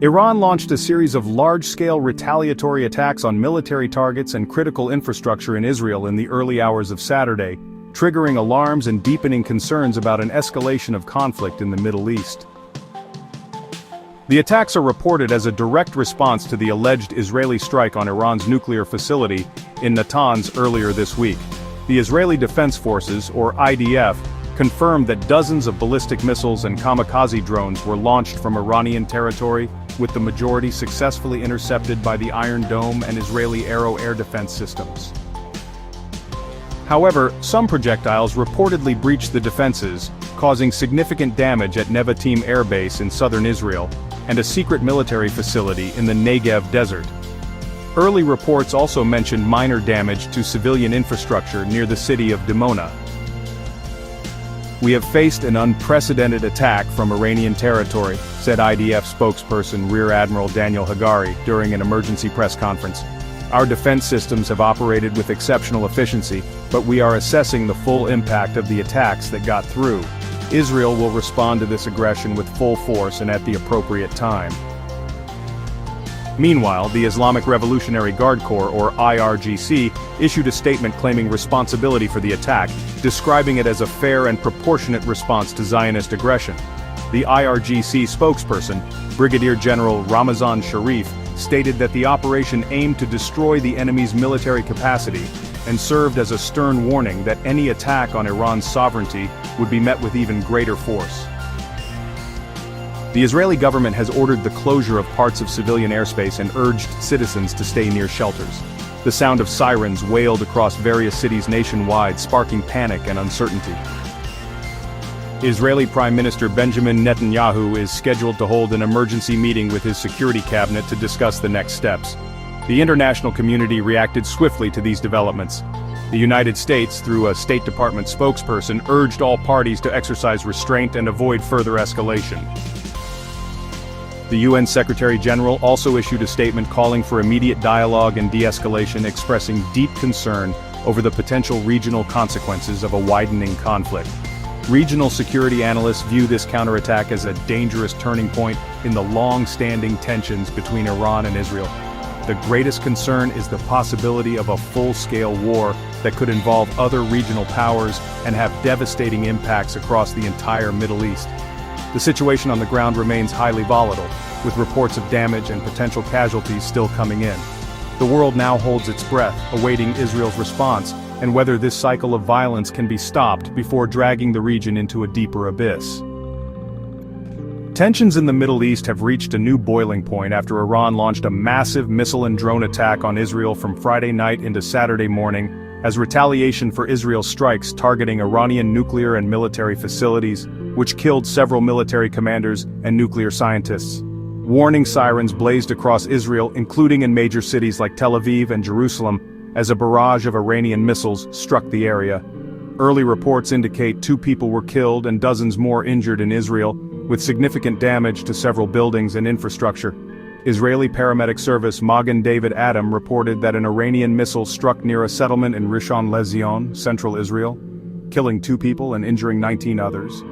Iran launched a series of large-scale retaliatory attacks on military targets and critical infrastructure in Israel in the early hours of Saturday, triggering alarms and deepening concerns about an escalation of conflict in the Middle East. The attacks are reported as a direct response to the alleged Israeli strike on Iran's nuclear facility in Natanz earlier this week. The Israeli Defense Forces, or IDF, confirmed that dozens of ballistic missiles and kamikaze drones were launched from Iranian territory, with the majority successfully intercepted by the Iron Dome and Israeli Arrow air defense systems. However, some projectiles reportedly breached the defenses, causing significant damage at Nevatim Air Base in southern Israel, and a secret military facility in the Negev desert. Early reports also mentioned minor damage to civilian infrastructure near the city of Dimona. "We have faced an unprecedented attack from Iranian territory," said IDF spokesperson Rear Admiral Daniel Hagari during an emergency press conference. "Our defense systems have operated with exceptional efficiency, but we are assessing the full impact of the attacks that got through. Israel will respond to this aggression with full force and at the appropriate time." Meanwhile, the Islamic Revolutionary Guard Corps, or IRGC, issued a statement claiming responsibility for the attack, describing it as a fair and proportionate response to Zionist aggression. The IRGC spokesperson, Brigadier General Ramazan Sharif, stated that the operation aimed to destroy the enemy's military capacity and served as a stern warning that any attack on Iran's sovereignty would be met with even greater force. The Israeli government has ordered the closure of parts of civilian airspace and urged citizens to stay near shelters. The sound of sirens wailed across various cities nationwide, sparking panic and uncertainty. Israeli Prime Minister Benjamin Netanyahu is scheduled to hold an emergency meeting with his security cabinet to discuss the next steps. The international community reacted swiftly to these developments. The United States, through a State Department spokesperson, urged all parties to exercise restraint and avoid further escalation. The UN Secretary-General also issued a statement calling for immediate dialogue and de-escalation, expressing deep concern over the potential regional consequences of a widening conflict. Regional security analysts view this counterattack as a dangerous turning point in the long-standing tensions between Iran and Israel. The greatest concern is the possibility of a full-scale war that could involve other regional powers and have devastating impacts across the entire Middle East. The situation on the ground remains highly volatile, with reports of damage and potential casualties still coming in. The world now holds its breath, awaiting Israel's response, and whether this cycle of violence can be stopped before dragging the region into a deeper abyss. Tensions in the Middle East have reached a new boiling point after Iran launched a massive missile and drone attack on Israel from Friday night into Saturday morning, as retaliation for Israel's strikes targeting Iranian nuclear and military facilities, which killed several military commanders and nuclear scientists. Warning sirens blazed across Israel, including in major cities like Tel Aviv and Jerusalem, as a barrage of Iranian missiles struck the area. Early reports indicate 2 people were killed and dozens more injured in Israel, with significant damage to several buildings and infrastructure. Israeli paramedic service Magen David Adom reported that an Iranian missile struck near a settlement in Rishon LeZion, central Israel, killing 2 people and injuring 19 others.